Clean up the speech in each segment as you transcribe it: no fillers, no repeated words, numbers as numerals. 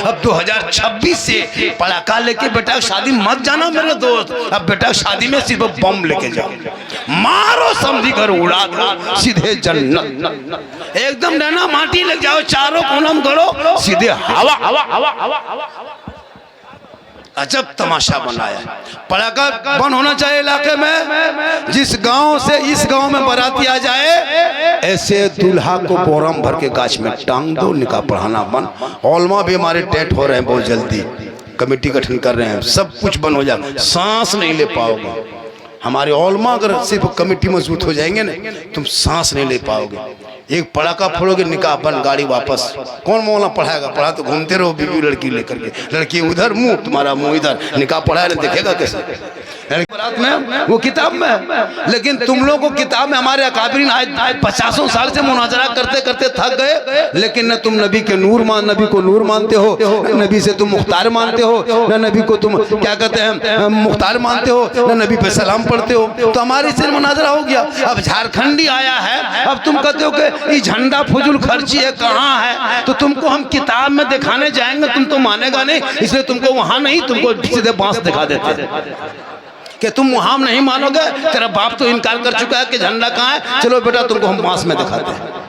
अब 2026 से पटाखा लेके बेटा शादी मत जाना मेरे दोस्त। अब बेटा शादी में सिर्फ बम लेके जाओ, मारो समझी कर उड़ा दो सीधे जन्नत। एकदम डना माटी लग जाओ, चारों कोनम करो सीधे हवा हवा हवा हवा हवा। अजब तमाशा बनाया। पटाखा बंद होना चाहिए इलाके में। जिस गांव से इस गांव में बाराती आ जाए, ऐसे दूल्हा को बोरम भर के गाछ में टांग दो, निकाह पढ़ाना बंद। औलमा भी हमारे टेट हो रहे हैं बहुत जल्दी, कमेटी गठन कर रहे हैं, सब कुछ बंद हो जाए, सांस नहीं ले पाओगे। हमारे औलमा अगर सिर्फ कमेटी मजबूत हो जाएंगे ना, तुम सांस नहीं ले पाओगे। एक पटाखा फोड़ोगे निकाह बंद, गाड़ी वापस। कौन मौला पढ़ाएगा? पढ़ा तो घूमते रहो बीवी लड़की लेकर के, लड़की उधर मुंह, तुम्हारा मुंह इधर, निकाह पढ़ाए ना देखेगा कैसे? बारात में वो किताब में, लेकिन तुम लोगों को किताब में हमारे अकाबरीन आज 50 साल से मुनाजरा करते करते थक गए, लेकिन न तुम नबी के नबी को नूर मानते हो, नबी से तुम मुख्तार मानते हो, न नबी को तुम क्या कहते हैं मुख्तार मानते हो, न नबी पे सलाम पढ़ते हो। तो हमारी से मुनाजरा हो गया। अब झारखंडी आया है, अब तुम कहते हो कि ये झंडा फजूल खर्ची है, कहाँ है? तो तुमको हम किताब में दिखाने जाएंगे, तुम तो मानेगा नहीं, इसलिए तुमको वहां नहीं, तुमको सीधे बांस दिखा देते कि तुम वहां नहीं मानोगे। तेरा बाप तो इनकार कर चुका है कि झंडा कहाँ है, चलो बेटा तुमको हम बांस में दिखाते हैं।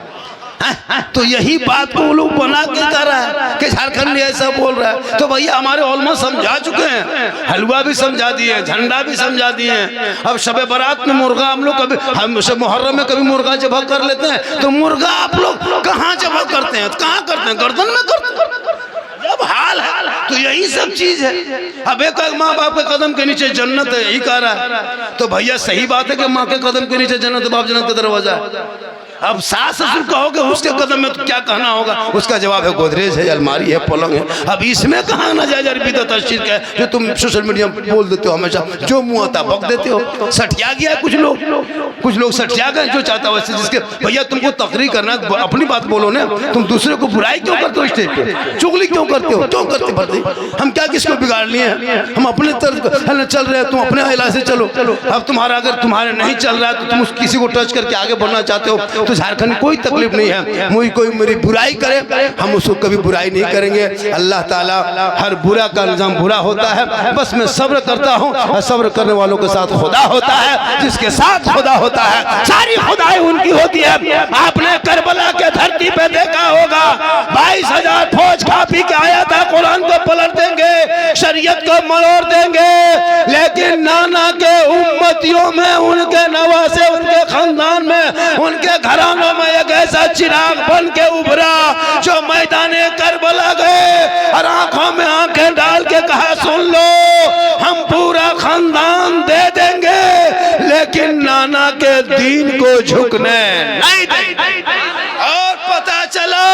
तो यही बात को वो लोग बना के कर रहा है कि झारखंड ऐसा बोल रहा है। तो भैया हमारे ओलमा समझा चुके हैं, हलवा भी समझा दिए, झंडा भी समझा दिए। अब शबे बारात में मुर्गा हम लोग कभी, हम मुहर्रम में कभी मुर्गा जबह कर लेते हैं, तो मुर्गा आप लोग कहाँ जबह करते हैं? कहाँ करते हैं? गर्दन में करते हैं। अब हाल है तो यही सब चीज है। अब एक माँ बाप के कदम के नीचे जन्नत है, यही कह रहा है। तो भैया सही बात है कि माँ के कदम के नीचे जन्नत, बाप जन्नत का दरवाजा है। अब सास ससुर कहोगे उसके कदम में तो क्या कहना होगा? उसका जवाब है गोदरेज है, अलमारी है, पलंग है। अब इसमें कहाँ ना जाए बिदअत तशरीह है जो तुम सोशल मीडिया में बोल देते हो, हमेशा जो मुँह आता बक देते हो। सठिया गया है कुछ लोग सठिया गए, जो चाहता वैसे। जिसके भैया तुमको तकरीर करना, अपनी बात बोलो ना, तुम दूसरे को बुराई क्यों करते हो? स्टेज पे चुगली क्यों करते हो? क्यों करते भरते? हम क्या किसको बिगाड़ लिए हैं? हम अपने तरफ चल रहे हैं, तुम अपने इलाज से चलो। अब तुम्हारा अगर तुम्हारे नहीं चल रहा है तो तुम किसी को टच करके आगे बढ़ना चाहते हो, तो झारखंड में कोई तकलीफ नहीं है। मुझे कोई मेरी बुराई करे, हम उसको कभी बुराई नहीं करेंगे। अल्लाह ताला हर बुरा का अंजाम बुरा होता है, बस मैं सब्र करता हूँ, और सब्र करने वालों के साथ खुदा होता है, जिसके साथ खुदा होता है सारी खुदाई उनकी होती है। आपने करबला के धरती पे देखा होगा, 22,000 फौज खा पी के आया था, कुरान को पलट देंगे, शरीयत को मरोड़ देंगे, लेकिन नाना के उम्मतियों में, उनके नवासे, उनके खानदान में, उनके घरानों में एक ऐसा चिराग बन के उभरा जो मैदाने करबला गए और आंखों में आंखें डाल के कहा, सुन लो हम पूरा खानदान दे देंगे, लेकिन नाना के दीन को झुकने नहीं देंगे। और पता चला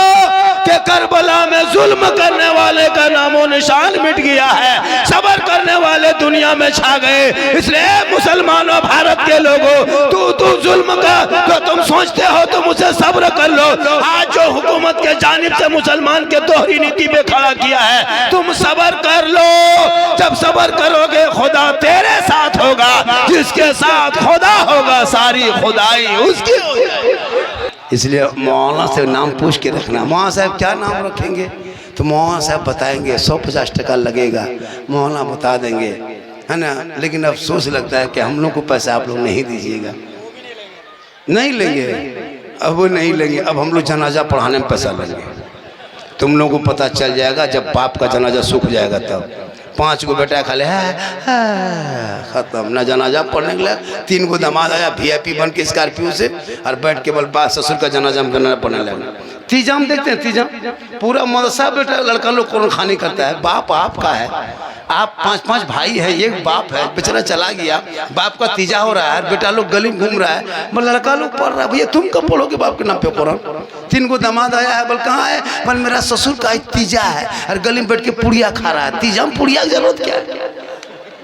कि करबला में जुल्म करने वाले का नामो निशान मिट गया है, सब्र करने वाले दुनिया में छा गए। इसलिए मुसलमानों, भारत के लोगों, तू जुल्म का तो तुम सोचते हो तो मुझसे सब्र कर लो। आज जो हुकूमत के जानिब से मुसलमान के दोहरी नीति पे खड़ा किया है, तुम सब्र कर लो। जब सब्र करोगे खुदा तेरे साथ होगा, जिसके साथ खुदा होगा सारी खुदाई उसकी होगी। इसलिए मौलाना से नाम पूछ के रखना। मौलाना साहब क्या नाम रखेंगे? तो मौलाना साहब बताएंगे, 150 टका लगेगा, मौलाना बता देंगे, है ना। लेकिन अफसोस लगता है कि हम लोग को पैसा आप लोग नहीं दीजिएगा। नहीं लेंगे, अब वो नहीं लेंगे। अब हम लोग जनाजा पढ़ाने में पैसा लेंगे। तुम लोगों को पता चल जाएगा जब बाप का जनाजा सूख जाएगा, तब 5 गो बेटा खाले खत्म ना जनाजा पढ़ने के लिए। 3 गो दामाद आया VIP बन के स्कॉर्पियो से, और बैठ के बल बात ससुर का जनाजा में पढ़ने लगा। तीजाम देखते हैं, तीजाम पूरा मदरसा बेटा लड़का लोग कौन खानी करता है। बाप आपका है, आप 5-5 भाई है, एक बाप है, बेचारा चला गया, बाप का तीजा हो रहा है, बेटा लोग गली में घूम रहा है, बल लड़का लोग पढ़ रहा है। भैया तुम कब पढ़ोगे बाप के नाम पे कुरान? 3 गो दामाद आया है, बल कहाँ है? बल मेरा ससुर का तीजा है, और गली में बैठ के पुड़िया खा रहा है। तीजा में पुड़िया की जरूरत क्या है?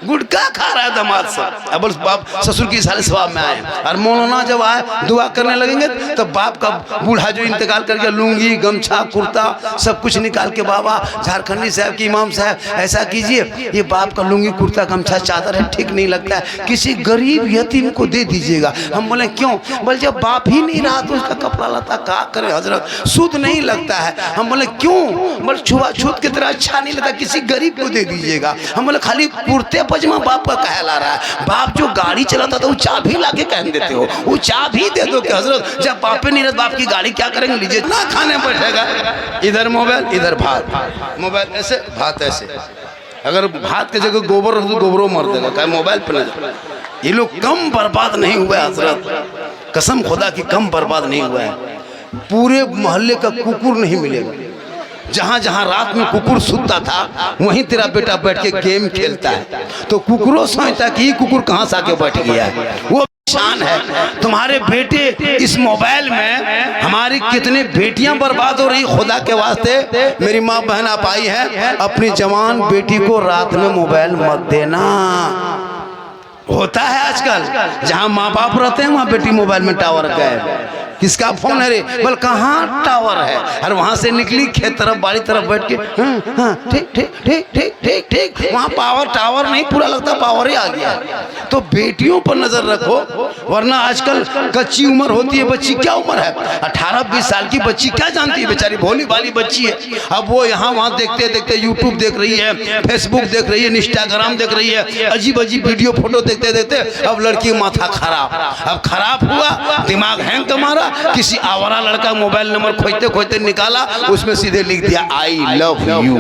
गुटखा खा रहा है दामाद सब। अब बाप ससुर की साले सवाब में आए और मौलाना जब आए दुआ करने लगेंगे तो बाप का बूढ़ा जो इंतकाल करके लुंगी गमछा कुर्ता सब कुछ निकाल के, बाबा झारखंडी साहब की इमाम साहब ऐसा कीजिए, ये बाप का लुंगी कुर्ता गमछा चादर है, ठीक नहीं लगता है, किसी गरीब यतीम को दे दीजिएगा। हम बोले क्यों? बोले जब बाप ही नहीं रहा तो उसका कपड़ा लता क्या करे हजरत, शुद्ध नहीं लगता है। हम बोले क्यों? बोले छुआछूत की तरह अच्छा नहीं लगता, किसी गरीब को दे दीजिएगा। हम बोले खाली कुर्ते पजामा बाप का कहला रहा है, बाप जो गाड़ी चलाता था वो चाबी लाके कह देते हो, वो चाबी दे दो कि हजरत जब बाप पे नहीं रहता बाप की गाड़ी क्या करेंगे, लीजिए ना। खाने बैठेगा इधर मोबाइल इधर भात, मोबाइल ऐसे भात ऐसे, अगर भात के जगह गोबर रख दो गोबरों मर देगा, क्या मोबाइल पे नहीं। ये लोग कम बर्बाद नहीं हुआ हजरत, कसम खुदा की कम बर्बाद नहीं हुआ है। पूरे मोहल्ले का कुकुर नहीं मिलेगा, जहाँ जहाँ रात में कुकुर सुतता था वहीं तेरा बेटा बैठ के गेम खेलता है, तो कुकुरों सोचता कि ये कुकुर कहाँ से आके बैठ गया है। वो शान है तुम्हारे बेटे इस मोबाइल में, हमारी कितनी बेटियां बर्बाद हो रही। खुदा के वास्ते मेरी माँ बहन आप आई है, अपनी जवान बेटी को रात में मोबाइल मत देना। होता है आजकल जहाँ माँ बाप रहते हैं वहाँ बेटी मोबाइल में टावर गए, किसका फोन है रे, बोल कहाँ टावर है, और वहां से निकली खेत तरफ बाड़ी तरफ बैठ के ठीक ठीक ठीक ठीक ठीक ठीक, वहाँ पावर टावर नहीं पूरा लगता पावर ही आ गया। तो बेटियों पर नजर रखो, वरना आजकल कच्ची उम्र होती है बच्ची, क्या उम्र है 18-20 साल की बच्ची, क्या जानती है बेचारी, भोली भाली बच्ची है। अब वो यहाँ वहाँ देखते देखते यूट्यूब देख रही है, फेसबुक देख रही है, इंस्टाग्राम देख रही है, अजीब अजीब वीडियो फोटो देखते देखते अब लड़की माथा खराब, अब खराब हुआ, दिमाग हैंग तुम्हारा, किसी आवारा लड़का मोबाइल नंबर खोजते खोजते निकाला, उसमें सीधे लिख दिया आई लव यू।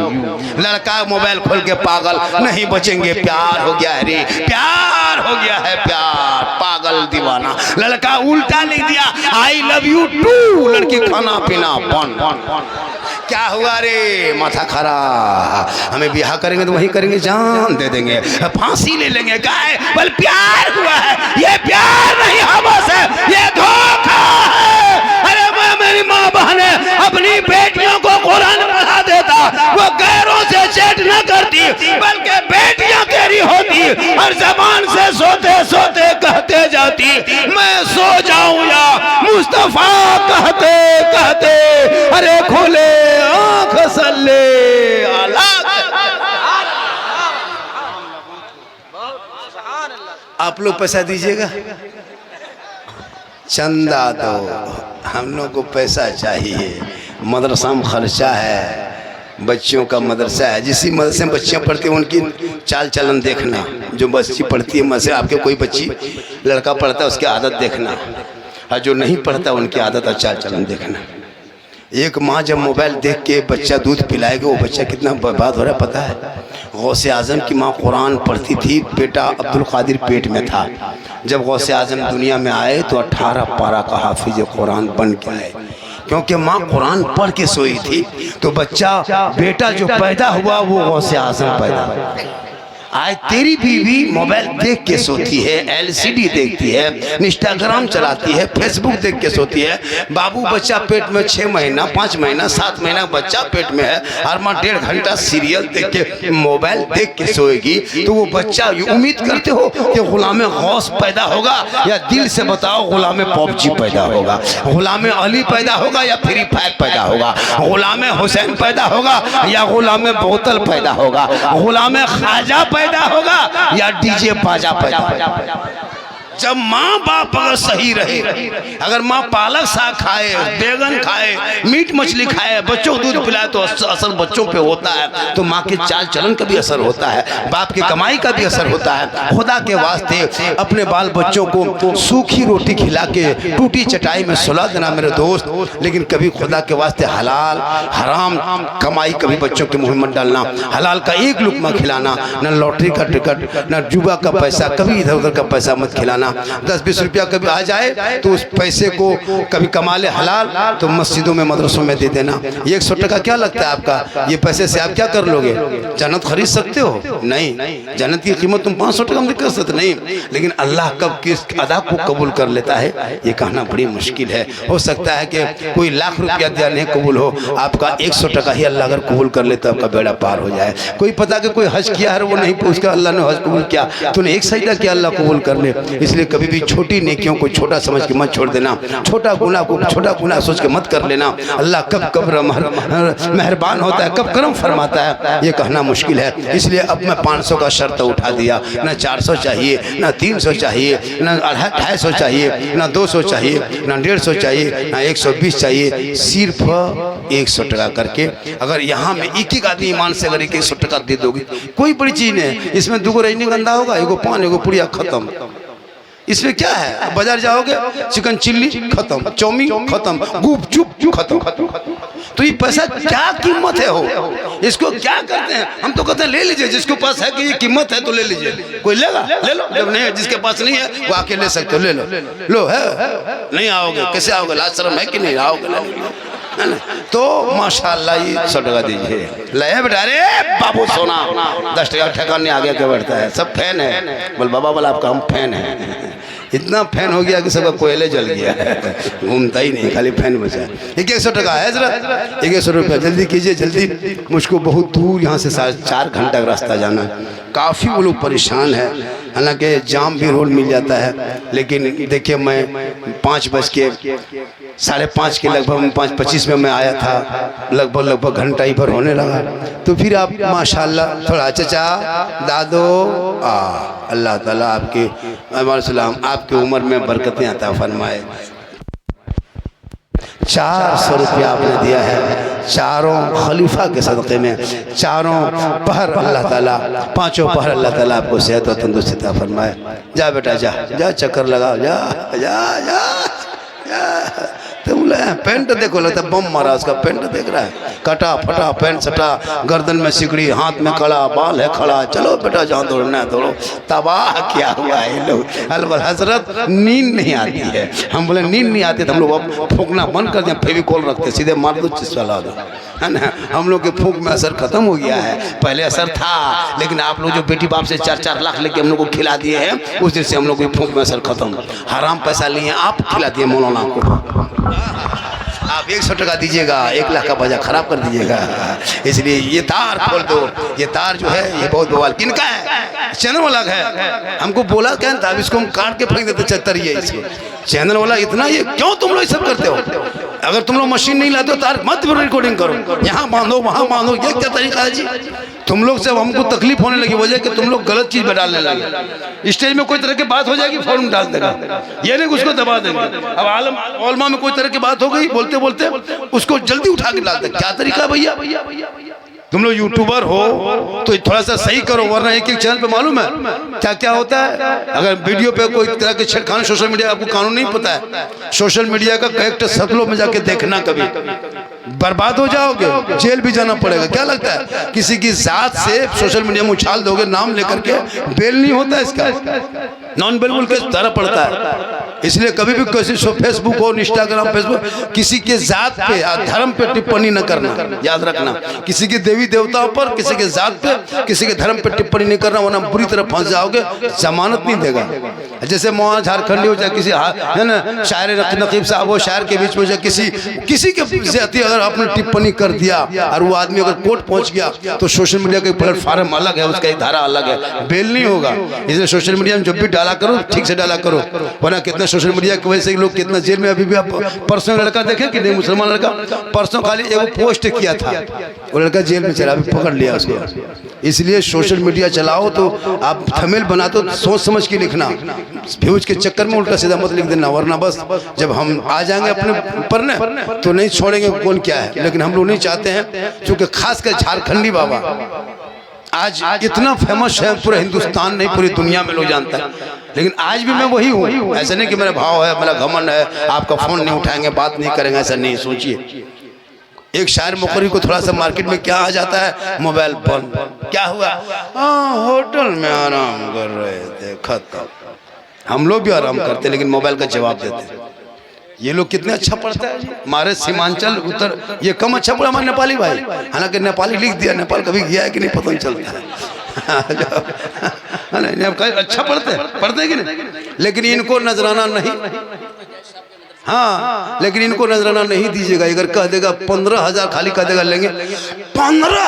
लड़का मोबाइल खोल के पागल, नहीं बचेंगे, प्यार हो गया है रे, प्यार हो गया है, प्यार, पागल दीवाना। लड़का उल्टा लिख दिया आई लव यू टू, लड़की खाना पीना बंद। क्या हुआ रे, माथा खराब, हमें ब्याह करेंगे तो वही करेंगे, जान दे देंगे, फांसी ले लेंगे, गाय बल प्यार हुआ है, ये प्यार नहीं हमस है, ये धोखा है। अरे मैं मेरी माँ बहन अपनी बेटियों को कुरान पढ़ा देता, वो गैरों से चैट न करती, बल्कि बेटियां तेरी होती और जबान से सोते सोते कहते जाती मैं सो जाऊं या मुस्तफा कहते कहते, अरे खोले आँख सल्ले अला। आप लोग पैसा दीजिएगा, चंदा दो, हम लोग को पैसा चाहिए, मदरसा में खर्चा है, बच्चियों का मदरसा है, जिस मदरसे में बच्चियाँ पढ़ती हैं उनकी चाल चलन देखना, जो बच्ची पढ़ती है मदरसे, आपके कोई बच्ची लड़का पढ़ता है उसकी आदत देखना, और जो नहीं पढ़ता उनकी आदत और चाल चलन देखना। एक माँ जब मोबाइल देख के बच्चा दूध पिलाएगा, वो बच्चा कितना बर्बाद हो रहा है पता है। गौसे आजम की माँ कुरान पढ़ती थी, बेटा अब्दुल कादिर पेट में था, जब गौसे आजम दुनिया में आए तो 18 पारा का हाफिज कुरान बन के आए, क्योंकि माँ कुरान पढ़ के सोई थी। तो बच्चा बेटा जो पैदा हुआ वो गौसे आजम पैदा हुआ। आज तेरी बीवी मोबाइल देख के सोती है, एलसीडी देखती है, इंस्टाग्राम चलाती है, फेसबुक देख के सोती है। बाबू बच्चा पेट में 6 महीना 5 महीना 7 महीना बच्चा पेट में है, और माँ 1.5 घंटा सीरियल देख के मोबाइल देख के सोएगी, तो वो बच्चा उम्मीद करते हो कि गुलाम गौस पैदा होगा, या दिल से बताओ गुलाम पॉपची पैदा होगा, गुलाम अली पैदा होगा या फ्री फायर पैदा होगा, गुलाम हुसैन पैदा होगा या गुलाम बोतल पैदा होगा, गुलाम ख्वाजा पैदा होगा या डीजे बाजा पैदा होगा। जब माँ बाप अगर सही रहे, अगर माँ पालक साग खाए, बैगन खाए, मीट मछली खाए, बच्चों को दूध पिलाए, तो असर बच्चों पे होता है, तो माँ के चाल चलन का भी असर होता है, बाप की कमाई का भी असर होता है। खुदा के वास्ते अपने बाल बच्चों को सूखी रोटी खिला के टूटी चटाई में सुला देना मेरे दोस्त, लेकिन कभी खुदा के वास्ते हलाल हराम कमाई कभी बच्चों के मुँह में मत डालना। हलाल का एक लुकमा खिलाना, न लॉटरी का टिकट, न जुआ का पैसा, कभी इधर उधर का पैसा मत खिलाना। खिलाना। 10-20 रुपया कभी आ जाए तो उस पैसे को कभी कमा ले हलाल तो मस्जिदों में मदरसों में दे देना। ये 100 टका क्या लगता है आपका? ये पैसे से आप क्या कर लोगे? जन्नत खरीद सकते हो? नहीं। जन्नत की कीमत तुम 500 टका में कर सकते नहीं। लेकिन अल्लाह कब किस अदा को कबूल कर लेता है ये कहना बड़ी मुश्किल है। हो सकता है कि कोई लाख रुपया दिया नहीं कबूल हो, आपका 100 टका ही अल्लाह अगर कबूल कर ले तो आपका बेड़ा पार हो जाए। कोई पता कि कोई हज किया है वो नहीं पूछता अल्लाह ने हज कबूल किया, तूने एक सजदा किया अल्लाह कबूल कर ले। इसलिए कभी भी छोटी नेकियों को छोटा समझ के मत छोड़ देना, छोटा गुनाह को छोटा गुनाह सोच के मत कर लेना। अल्लाह कब मेहरबान होता है, कब करम फरमाता है ये कहना मुश्किल है। इसलिए अब मैं 500 का शर्त उठा दिया, ना 400 चाहिए, ना 300 चाहिए, ना 250 चाहिए, ना 200 चाहिए, ना 150 चाहिए, ना 120 चाहिए, सिर्फ 100 टका करके। अगर यहाँ में एक आदमी ईमान से अगर 100 टका दे दोगे कोई बड़ी चीज नहीं, इसमें 2 रजनीगंधा होगा, 1 पान, 1 पुड़िया, खत्म। इसमें क्या है? बाजार जाओगे चिकन चिल्ली खत्म, चाउमीन खत्म, गुपचुप खत्म। तो ये पैसा क्या कीमत है हो? इसको क्या करते हैं? हम तो कहते हैं ले लीजिए, जिसके पास है कि ये कीमत है तो ले लीजिए। कोई लेगा ले लो, जब नहीं है जिसके पास नहीं है वो आके ले सकते हो, ले लो है। नहीं आओगे कैसे आओगे? लाज शर्म है कि नहीं आओगे? है ना? तो माशाल्लाह ये 100 टका दीजिए। ले बेटा, अरे बाबू सोना 10 टका ठेका नहीं आगे क्या बढ़ता है, सब फैन है। बोल बाबा बोला आपका हम फैन है। इतना फैन हो गया कि सबका कोयले जल गया है, घूमता ही नहीं, खाली फैन बचा। 100 टका है जरा, 100 रुपया जल्दी कीजिए जल्दी। मुझको बहुत दूर यहाँ से 4.5 घंटा का रास्ता जाना है, काफ़ी वो लोग परेशान है। हालांकि जाम भी रोड मिल जाता है, लेकिन देखिए मैं 5:05 के लगभग 5:25 में मैं आया था, लगभग घंटा ही भर होने लगा। तो फिर आप माशाल्लाह थोड़ा चचा दादो अल्लाह ताला आपके सलाम आपकी उम्र में बरकतें अता फरमाए। 400 रुपया आपने दिया है, चारों खलीफा के सदक़े में, चारों पहर अल्लाह ताला, 5 पहर अल्लाह ताला आपको सेहत और तंदुरुस्ती अता फरमाए। जा बेटा जा चक्कर लगाओ, जा। तो बोले पेंट देखो, लगता बम मारा उसका, पेंट देख रहा है, कटा फटा पेंट सटा, गर्दन में सिकड़ी, हाथ में कड़ा, बाल है खड़ा। चलो बेटा जहाँ दौड़ना है दौड़ो। तबाह क्या हुआ है लोग। अलबल हजरत नींद नहीं आती है। हम बोले नींद नहीं आती तो हम लोग अब फूकना बंद कर दें, फेविकोल रखते सीधे मार दो चला दो, है ना। हम लोग के फूक में असर खत्म हो गया है, पहले असर था, लेकिन आप लोग जो बेटी बाप से 4-4 लाख लेके हम लोग को खिला दिए हैं, उस दिन से हम लोग के फूक में असर खत्म। हराम पैसा लिए आप खिला दिए मौलाना को। आप 100 टका दीजिएगा, 1 लाख का बाजार खराब कर दीजिएगा। इसलिए ये तार खोल दो। ये तार जो है ये बहुत बवाल किनका है? चैनल वाला है। हमको बोला क्या था, अब इसको हम काट के फेंक देते, चतरिए इसको। चैनल वाला इतना ये क्यों तुम लोग सब करते हो? अगर तुम लोग मशीन नहीं लाते हो तार मत रिकॉर्डिंग करो, यहाँ बांधो वहाँ बांधो, ये क्या तरीका है जी? तुम लोग से हमको तकलीफ होने लगी, वजह कि तुम लोग गलत चीज में डालने लगे। स्टेज में कोई तरह की बात हो जाएगी फौरन डाल देगा, ये नहीं उसको दबा देंगे। अब आलम ओलमा में कोई तरह की बात हो गई, बोलते बोलते उसको जल्दी उठा के डाल दे। क्या तरीका है भैया? तुम लोग यूट्यूबर हो तो थोड़ा सा सही करो, वरना एक चैनल पे मालूम है क्या क्या होता है। अगर वीडियो पे कोई तरह के छेड़खानी, सोशल मीडिया आपको कानून नहीं पता है, सोशल मीडिया का करेक्ट शक्लों में जाके देखना, कभी बर्बाद हो जाओगे, जेल भी जाना पड़ेगा। क्या लगता है किसी की जात से सोशल मीडिया में उछाल दोगे नाम लेकर के, बेल नहीं होता इसका, नॉन बेलेबल के तरह पड़ता है। इसलिए कभी भी किसी फेसबुक हो, इंस्टाग्राम, फेसबुक, किसी के जात पे या धर्म पे टिप्पणी न करना, याद रखना। किसी के देवी देवताओं पर, किसी के जात पे, किसी के धर्म पे टिप्पणी नहीं करना, वरना बुरी तरह फंस जाओगे, जमानत नहीं देगा। जैसे मोहन झारखंडी हो जाए, किसी है ना शायर नकीब साहब हो, शायर के बीच में जाए किसी के ज्यादा अगर आपने टिप्पणी कर दिया और वो आदमी अगर कोर्ट पहुंच गया तो सोशल मीडिया का प्लेटफॉर्म अलग है, उसका एक धारा अलग है, बेल नहीं होगा। इसलिए सोशल मीडिया में जब भी डाला करो ठीक से डाला करो, वरना कितना सोशल मीडिया की वजह से लोग कितना जेल में। अभी भी आप परसों लड़का देखे कि नहीं, मुसलमान लड़का, परसों खाली एक पोस्ट किया था, वो लड़का जेल में चला, अभी पकड़ लिया उसको। इसलिए सोशल मीडिया चलाओ तो आप थंबनेल बना तो सोच समझ के लिखना, व्यूज के चक्कर में उल्टा सीधा मत लिख देना, वरना बस जब हम आ जाएंगे अपने पर न तो नहीं छोड़ेंगे कौन क्या है। लेकिन हम लोग नहीं चाहते हैं, क्योंकि खासकर झारखंडी बाबा आज इतना फेमस है, पूरे हिंदुस्तान नहीं पूरी दुनिया में लोग जानता है। लेकिन आज भी मैं वही हूँ, ऐसा नहीं कि मेरा भाव है, मेरा घमंड है, आपका फोन नहीं उठाएंगे, बात नहीं करेंगे, ऐसा नहीं सोचिए। एक शायर मुकर्री को थोड़ा सा मार्केट में क्या आ जाता है, मोबाइल बंद, क्या हुआ? हाँ होटल में आराम कर रहे थे, खत्म। हम लोग भी आराम करते लेकिन मोबाइल का जवाब देते। ये लोग कितने अच्छा पढ़ता है हमारे सीमांचल उत्तर, ये कम अच्छा पढ़ा हमारे नेपाली भाई। हालांकि नेपाली लिख दिया, नेपाल कभी गया है कि नहीं पता नहीं चलता है। अच्छा पढ़ते हैं कि नहीं, लेकिन इनको नजराना नहीं। हाँ, लेकिन इनको नजराना नहीं दीजिएगा। अगर कह देगा 15,000 खाली कह देगा लेंगे 15,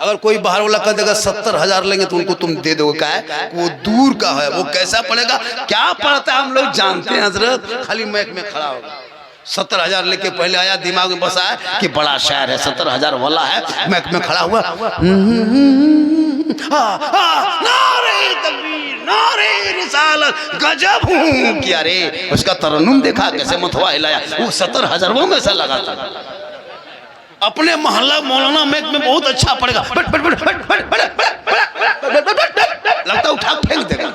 अगर कोई बाहर वाला कह देगा 70,000 लेंगे तो उनको तुम दे दोगे। क्या है वो दूर का है, वो कैसा पड़ेगा, क्या पढ़ता है हम लोग जानते हैं हजरत। खाली मैक में खड़ा होगा 70,000 लेके पहले आया, दिमाग में बसा है कि बड़ा शायर है, 70,000 वाला है, मैक में खड़ा हुआ नारे तकबीर नारे रिसालत गजब हूँ क्या रे। उसका तरन्नुम देखा कैसे मथवा हिलाया, वो 70,000 में से लगा था। अपने मोहल्ला मौलाना मैक में बहुत अच्छा पड़ेगा, लगता उठा फेंक देगा।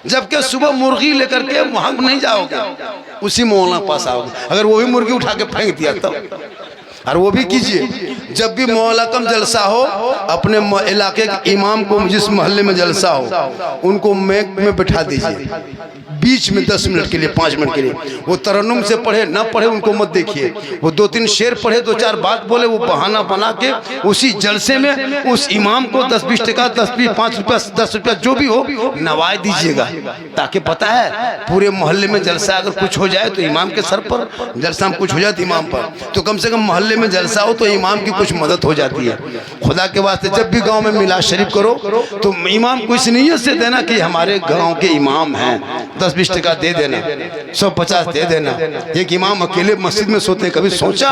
जबकि सुबह मुर्गी लेकर के वहां नहीं जाओगे, उसी मौलाना पास आओगे। अगर वही मुर्गी उठा के फेंक दिया तब। और वो भी कीजिए, जब भी मोहल्ला जलसा हो, अपने इलाके के इमाम को जिस मोहल्ले में जलसा हो उनको मैक में बैठा दीजिए, बीच में 10 मिनट के लिए 5 मिनट के लिए। वो तरन्नुम से पढ़े ना पढ़े उनको मत देखिए, वो 2-3 शेर पढ़े, 2-4 बात बोले, वो बहाना बना के उसी जलसे में उस इमाम को 10-20 टका 10-20 5 रुपया 10 रुपया जो भी हो नवाज दीजिएगा। ताकि पता है पूरे मोहल्ले में जलसा अगर कुछ हो जाए तो इमाम के सर पर, जलसा में कुछ हो जाए तो इमाम पर, तो कम से कम मोहल्ले में जलसा हो तो इमाम की कुछ मदद हो जाती है। खुदा के वास्ते जब भी गांव में मिलाद शरीफ करो तो इमाम को इस नीयत से देना कि हमारे गांव के इमाम हैं, 10-20 टका दे देना, 150 दे देना। एक इमाम अकेले मस्जिद में सोते, कभी सोचा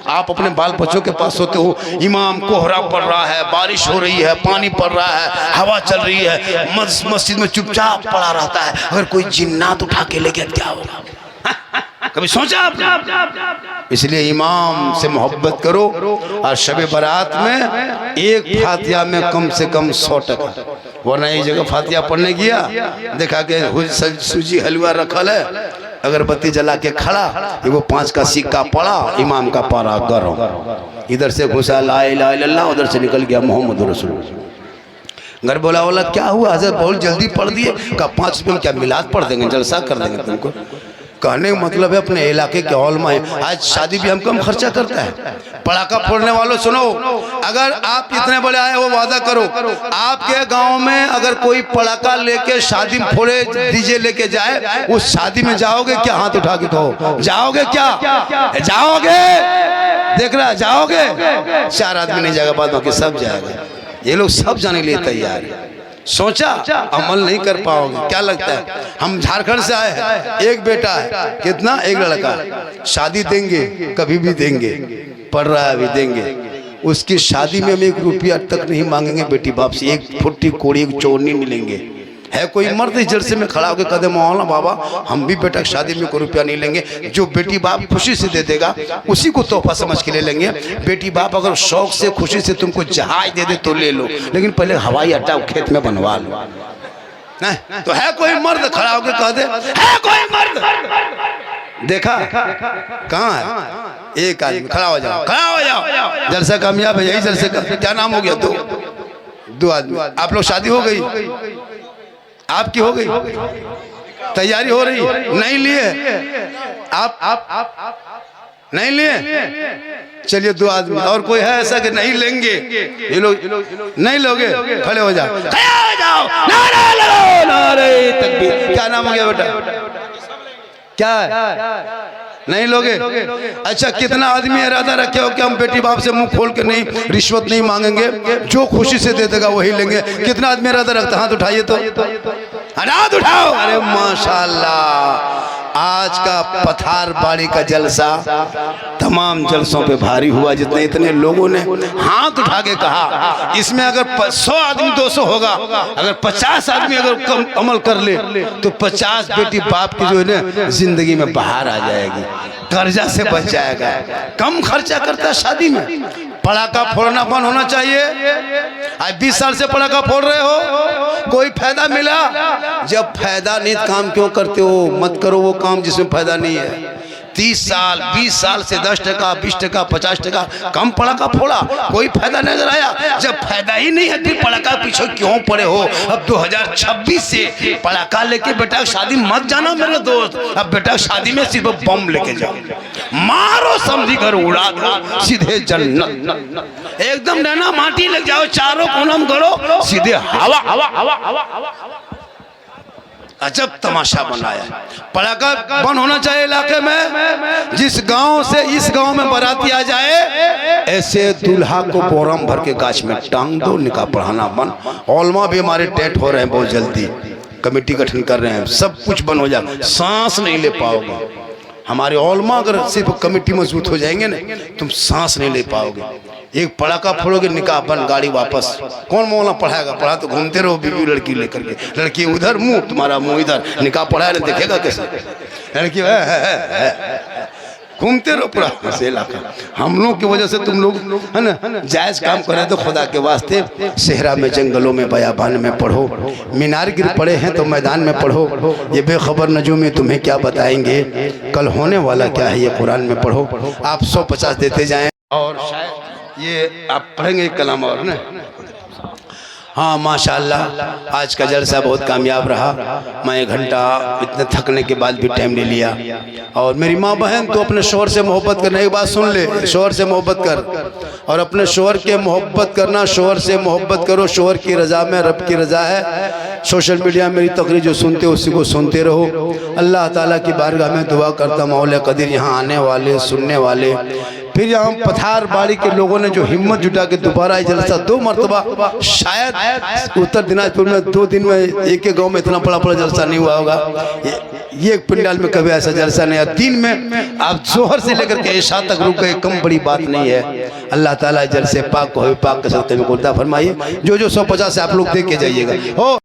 आप अपने बाल बच्चों के पास सोते हो, इमाम कोहरा पड़ रहा है, बारिश हो रही है, पानी पड़ रहा है, हवा चल रही है, मस्जिद में चुपचाप पड़ा रहता है, अगर कोई जिन्नात उठा के ले गया क्या होगा, कभी सोचा आपने? इसलिए इमाम से मोहब्बत करो। और शबे बारात में एक फातिहा में कम से कम 100 टका, वरना एक जगह फातिहा पढ़ने गया, देखा के सूजी हलवा रखल है, अगरबत्ती जला के खड़ा, वो 5 का सिक्का पड़ा, इमाम का पारा गरम, इधर से घुसा ला इलाहा इल्लल्लाह, उधर से निकल गया मोहम्मद रसूलुल्लाह। घर बोला बोला क्या हुआ हज़रत, बहुत जल्दी पढ़ दिए? का 5 रुपये में क्या मिलाद पढ़ देंगे, जलसा कर देंगे तुमको। कहने का मतलब है अपने इलाके के हॉल में आज शादी भी हम कम खर्चा करता है। पटाखा फोड़ने वालों सुनो, अगर आप इतने बड़े आए वो वादा करो, आपके गांव में अगर कोई पटाखा लेके शादी में फोड़े डीजे लेके जाए, उस शादी में जाओगे क्या? हाथ उठा के कहो, जाओगे क्या? जाओगे? देख रहा जाओगे? 4 आदमी नहीं जाएगा, बाद बाकी सब जाएगा। ये लोग सब जाने के लिए तैयार है। सोचा अमल नहीं कर पाओगे। क्या लगता है? हम झारखंड से आए हैं, एक बेटा है, कितना? एक लड़का, शादी देंगे, कभी भी देंगे, पढ़ रहा है अभी देंगे। उसकी शादी में हम 1 रुपया तक नहीं मांगेंगे बेटी बाप से, 1 फुट्टी कोड़ी 1 चोर नहीं मिलेंगे। है कोई मर्द इस जलसे में खड़ा होकर कदम मौलाना बाबा हम भी बेटा शादी में कोई रुपया नहीं लेंगे, जो बेटी बाप खुशी से दे देगा उसी को तोहफा समझ के ले लेंगे। बेटी बाप अगर शौक से खुशी से तुमको जहाज दे दे तो ले लो, लेकिन पहले हवाई अड्डा खेत में बनवा लो। नहीं तो है कोई मर्द खड़ा होकर कह दे, है कोई मर्द? देखा कहाँ है? एक आदमी खड़ा हो जाओ, खड़ा हो जाओ, जलसा कामयाब है। यही जलसे का क्या नाम हो गया? 2 आदमी। आप लोग शादी हो गई, आपकी हो गई, तैयारी हो रही, नहीं लिए आप नहीं लिए, चलिए 2 आदमी और कोई है ऐसा कि नहीं लेंगे? ये लोग नहीं लोगे, खड़े हो जाओ, नारे लगाओ, नारे तकबीर। क्या नाम हो गया बेटा? क्या है? नहीं लोगे? अच्छा, कितना आदमी इरादा रखे हो कि हम बेटी बाप से मुंह खोल के नहीं, रिश्वत नहीं मांगेंगे, जो खुशी से दे देगा वही लेंगे? कितना आदमी इरादा रखता? हाथ उठाइए तो, हाथ उठाओ। अरे माशाल्लाह, आज का पथार बाड़ी का जलसा तमाम जलसों पे भारी हुआ। जितने इतने लोगों ने हाथ उठा के कहा, इसमें अगर 100 आदमी 200 होगा, अगर 50 आदमी अगर कम अमल कर ले तो 50 बेटी बाप की जो है ना जिंदगी में बाहर आ जाएगी, कर्जा से बच जाएगा। कम खर्चा करता है शादी में। पटाखा फोड़ना बंद होना चाहिए। आज 20 साल से पटाखा फोड़ रहे हो, कोई फायदा मिला? जब फायदा नहीं काम क्यों करते हो? मत करो वो काम जिसमें फायदा नहीं है। 30 साल 20 साल से 10 टका 20 टका 50 टका कम पड़ाका फोड़ा, कोई फायदा नजर आया। जब फायदा ही नहीं है फिर पड़ाका पीछे क्यों पड़े हो? अब 2026 से पड़ाका लेके बेटा शादी मत जाना मेरे दोस्त। अब बेटा शादी में सिर्फ बम लेके जाओ, मारो समझी कर उड़ा दो सीधे जन्नत। एकदम नैना माटी लग जाओ, चारों कोनम करो सीधे हवा हवा हवा हवा हवा। अजब तमाशा बनाया। पड़ाका बंद होना चाहिए इलाके में। जिस गांव से इस गांव में बाराती आ जाए, ऐसे दूल्हा को बोरम भर के गाछ में टांग दो, निकाह पढ़ाना बंद। औलमा भी हमारे टेट हो रहे हैं बहुत जल्दी, कमेटी गठन कर रहे हैं, सब कुछ बंद हो जाए, सांस नहीं ले पाओगे। हमारे औलमा अगर सिर्फ कमेटी मजबूत हो जाएंगे ना, तुम सांस नहीं ले पाओगे। एक पड़ाका फोड़ोगे निकाह बंद, गाड़ी वापस। कौन मौला पढ़ाएगा? पढ़ा तो घूमते रहो बीवी लड़की लेकर के, लड़की उधर मुंह तुम्हारा मुंह इधर, निकाह पढ़ाया ना देखेगा कैसे? लड़की घूमते रहो पूरा से इलाका। हम लोग की वजह से तुम लोग है ना जायज काम करें तो खुदा के वास्ते सेहरा में, जंगलों में, बयाबान में पढ़ो। मीनार गिर पड़े हैं तो मैदान में पढ़ो। ये बेखबर नजूम तुम्हें क्या बताएंगे, कल होने वाला क्या है ये कुरान में पढ़ो। आप 150 देते जाएं और शायद ये आप पढ़ेंगे कलाम और ना। हाँ माशाअल्लाह आज का जलसा बहुत कामयाब रहा। मैं 1 घंटा इतने थकने के बाद भी टाइम ले लिया। और मेरी माँ बहन तो अपने शोहर से मोहब्बत करने की बात सुन ले, शोहर से मोहब्बत कर और अपने शोहर के मोहब्बत करना, शोहर से मोहब्बत करो। शोहर की रज़ा में रब की रज़ा है। सोशल मीडिया में मेरी तकरीर जो सुनते हो उसी को सुनते रहो। अल्लाह ताला की बारगाह में दुआ करता मौला कदीर यहाँ आने वाले, सुनने वाले, फिर यहाँ पठार बाड़ी के लोगों ने जो हिम्मत जुटा के दोबारा जलसा 2 मरतबा, शायद उत्तर दिनाजपुर में 2 दिन में एक गांव में इतना बड़ा जलसा नहीं हुआ होगा। ये एक पंडाल में कभी ऐसा जलसा नहीं है। 3 में आप जोहर से लेकर के इशा तक रुक गए, कम बड़ी बात नहीं है। अल्लाह ताला जलसे पाक को पाक के सत्ते में कुर्ता फरमाइए। जो 150 से आप लोग देख के जाइएगा हो।